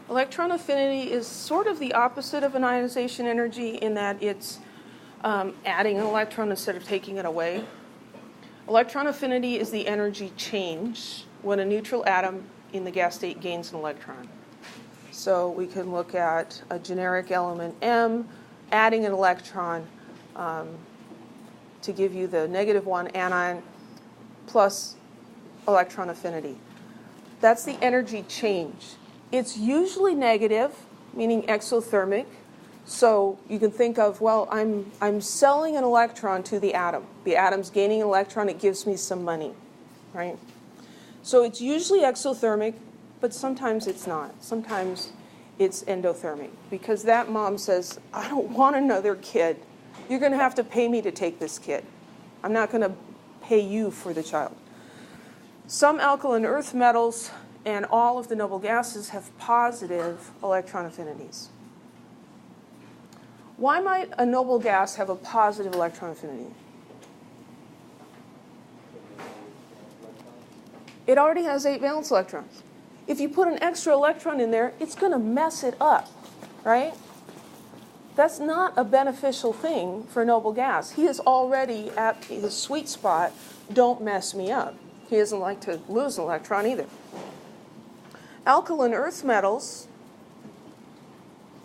Electron affinity is sort of the opposite of an ionization energy in that it's adding an electron instead of taking it away. Electron affinity is the energy change when a neutral atom in the gas state gains an electron. So we can look at a generic element M, adding an electron to give you the -1 anion plus electron affinity. That's the energy change. It's usually negative, meaning exothermic. So you can think of, well, I'm selling an electron to the atom. The atom's gaining an electron, it gives me some money, right? So it's usually exothermic, but sometimes it's not. Sometimes it's endothermic, because that mom says, I don't want another kid. You're going to have to pay me to take this kid. I'm not going to pay you for the child. Some alkaline earth metals and all of the noble gases have positive electron affinities. Why might a noble gas have a positive electron affinity? It already has 8 valence electrons. If you put an extra electron in there, it's going to mess it up, right? That's not a beneficial thing for a noble gas. He is already at his sweet spot. Don't mess me up. He doesn't like to lose an electron either. Alkaline earth metals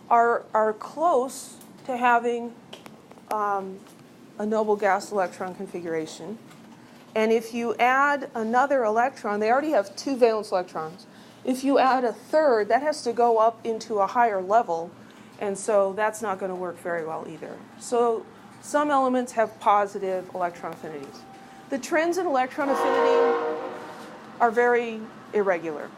are close to having a noble gas electron configuration. And if you add another electron, they already have 2 valence electrons. If you add a third, that has to go up into a higher level, and so that's not going to work very well either. So some elements have positive electron affinities. The trends in electron affinity are very irregular.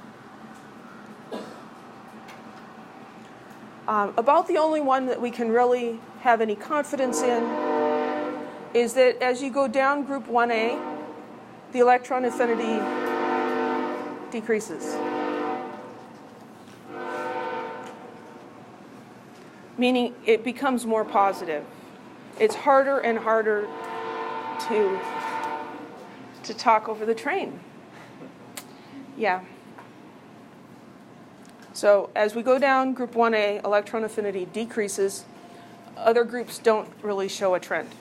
About the only one that we can really have any confidence in is that as you go down group 1A, the electron affinity decreases. Meaning it becomes more positive. It's harder and harder to talk over the train. Yeah. So as we go down group 1A, electron affinity decreases. Other groups don't really show a trend.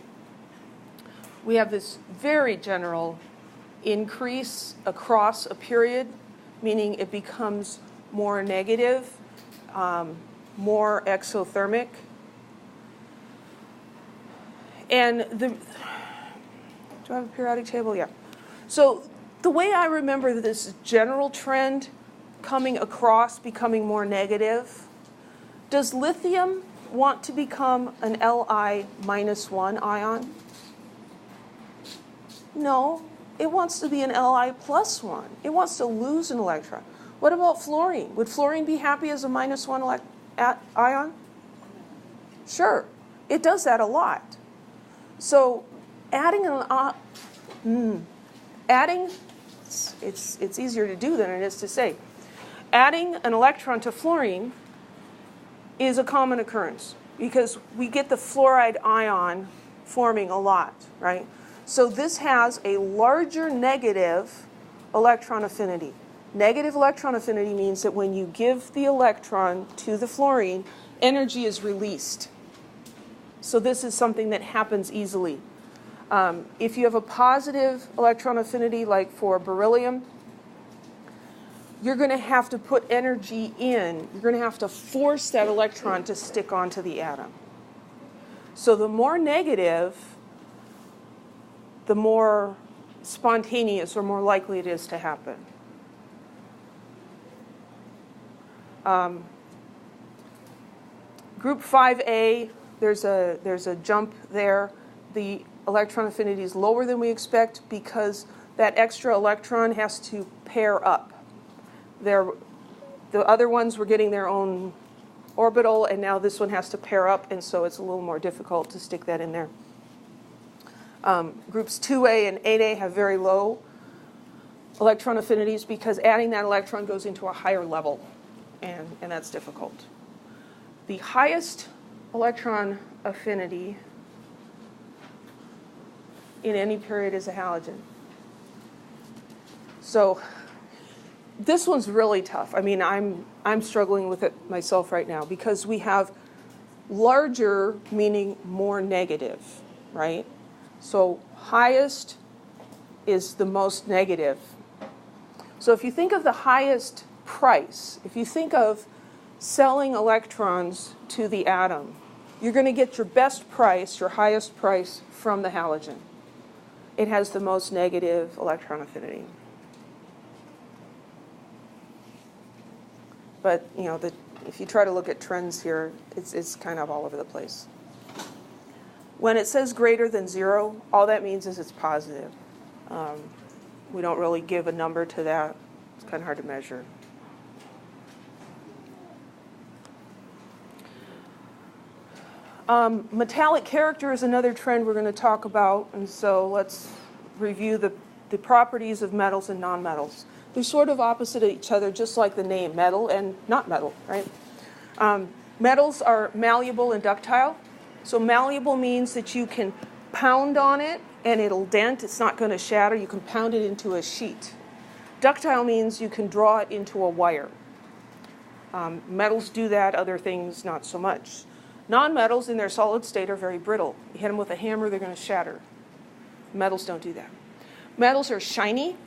We have this very general increase across a period, meaning it becomes more negative, more exothermic. And do I have a periodic table? Yeah. So the way I remember this general trend coming across, becoming more negative, does lithium want to become an Li-1 ion? No, it wants to be an Li+1. It wants to lose an electron. What about fluorine? Would fluorine be happy as a -1 ion? Sure, it does that a lot. So adding it's easier to do than it is to say. Adding an electron to fluorine is a common occurrence because we get the fluoride ion forming a lot, right? So this has a larger negative electron affinity. Negative electron affinity means that when you give the electron to the fluorine, energy is released. So this is something that happens easily. If you have a positive electron affinity, like for beryllium, you're going to have to put energy in. You're going to have to force that electron to stick onto the atom. So the more negative, the more spontaneous or more likely it is to happen. Group 5A, there's a jump there. The electron affinity is lower than we expect because that extra electron has to pair up. The other ones were getting their own orbital, and now this one has to pair up, and so it's a little more difficult to stick that in there. Groups 2A and 8A have very low electron affinities because adding that electron goes into a higher level, and that's difficult. The highest electron affinity in any period is a halogen. So This one's really tough. I mean, I'm struggling with it myself right now because we have larger meaning more negative, right? So highest is the most negative. So if you think of the highest price, if you think of selling electrons to the atom, you're going to get your best price, your highest price from the halogen. It has the most negative electron affinity. But, you know, if you try to look at trends here, it's kind of all over the place. When it says greater than 0, all that means is it's positive. We don't really give a number to that. It's kind of hard to measure. Metallic character is another trend we're going to talk about, and so let's review the properties of metals and nonmetals. They're sort of opposite of each other, just like the name, metal and not metal, right? Metals are malleable and ductile. So malleable means that you can pound on it and it'll dent. It's not going to shatter. You can pound it into a sheet. Ductile means you can draw it into a wire. Metals do that, other things not so much. Nonmetals in their solid state are very brittle. You hit them with a hammer, they're going to shatter. Metals don't do that. Metals are shiny.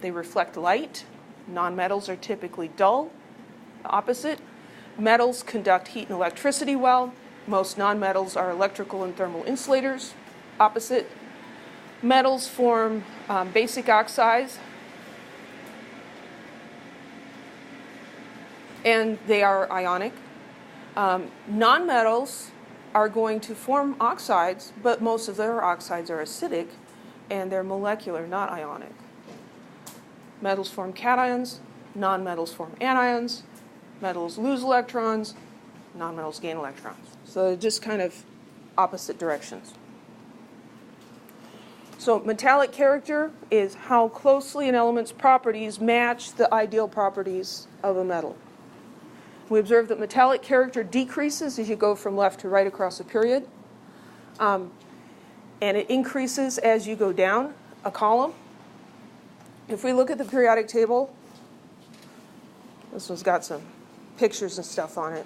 They reflect light. Nonmetals are typically dull. The opposite. Metals conduct heat and electricity well. Most nonmetals are electrical and thermal insulators. Opposite. Metals form basic oxides, and they are ionic. Nonmetals are going to form oxides, but most of their oxides are acidic, and they're molecular, not ionic. Metals form cations, nonmetals form anions, metals lose electrons, nonmetals gain electrons. So they're just kind of opposite directions. So metallic character is how closely an element's properties match the ideal properties of a metal. We observe that metallic character decreases as you go from left to right across a period. And it increases as you go down a column. If we look at the periodic table, this one's got some pictures and stuff on it.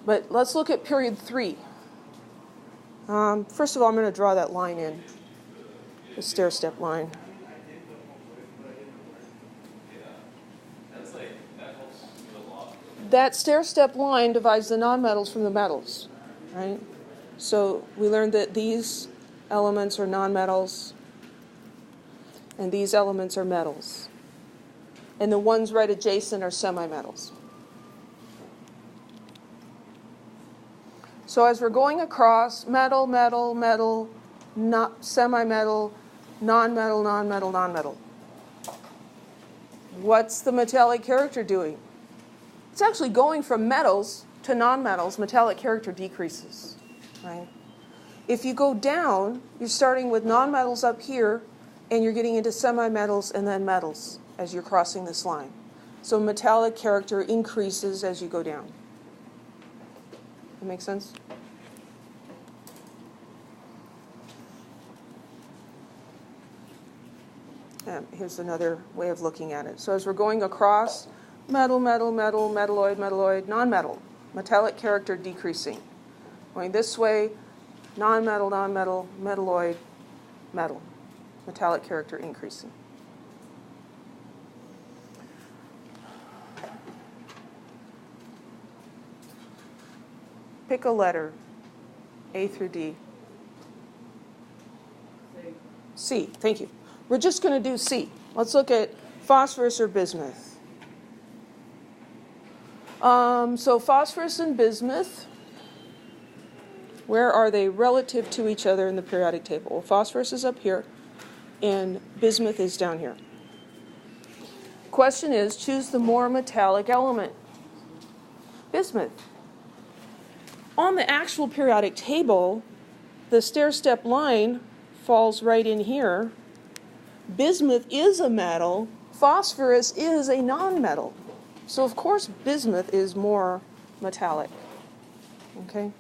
But let's look at period 3. First of all, I'm going to draw that line in, the stair-step line. That stair-step line divides the nonmetals from the metals, right? So we learned that these elements are nonmetals, and these elements are metals. And the ones right adjacent are semimetals. So as we're going across, metal, metal, metal, semi-metal, non-metal, non-metal, non-metal. What's the metallic character doing? It's actually going from metals to nonmetals. Metallic character decreases, right? If you go down, you're starting with nonmetals up here, and you're getting into semi-metals and then metals as you're crossing this line. So metallic character increases as you go down. That make sense? And here's another way of looking at it. So as we're going across, metal, metal, metal, metalloid, metalloid, non-metal. Metallic character decreasing. Going this way, non-metal, non-metal, metalloid, metal. Metallic character increasing. Pick a letter, A through D. C, thank you. We're just going to do C. Let's look at phosphorus or bismuth. So phosphorus and bismuth, where are they relative to each other in the periodic table? Well, phosphorus is up here, and bismuth is down here. Question is, choose the more metallic element. Bismuth. On the actual periodic table, the stair-step line falls right in here. Bismuth is a metal. Phosphorus is a non-metal. So, of course, bismuth is more metallic. Okay?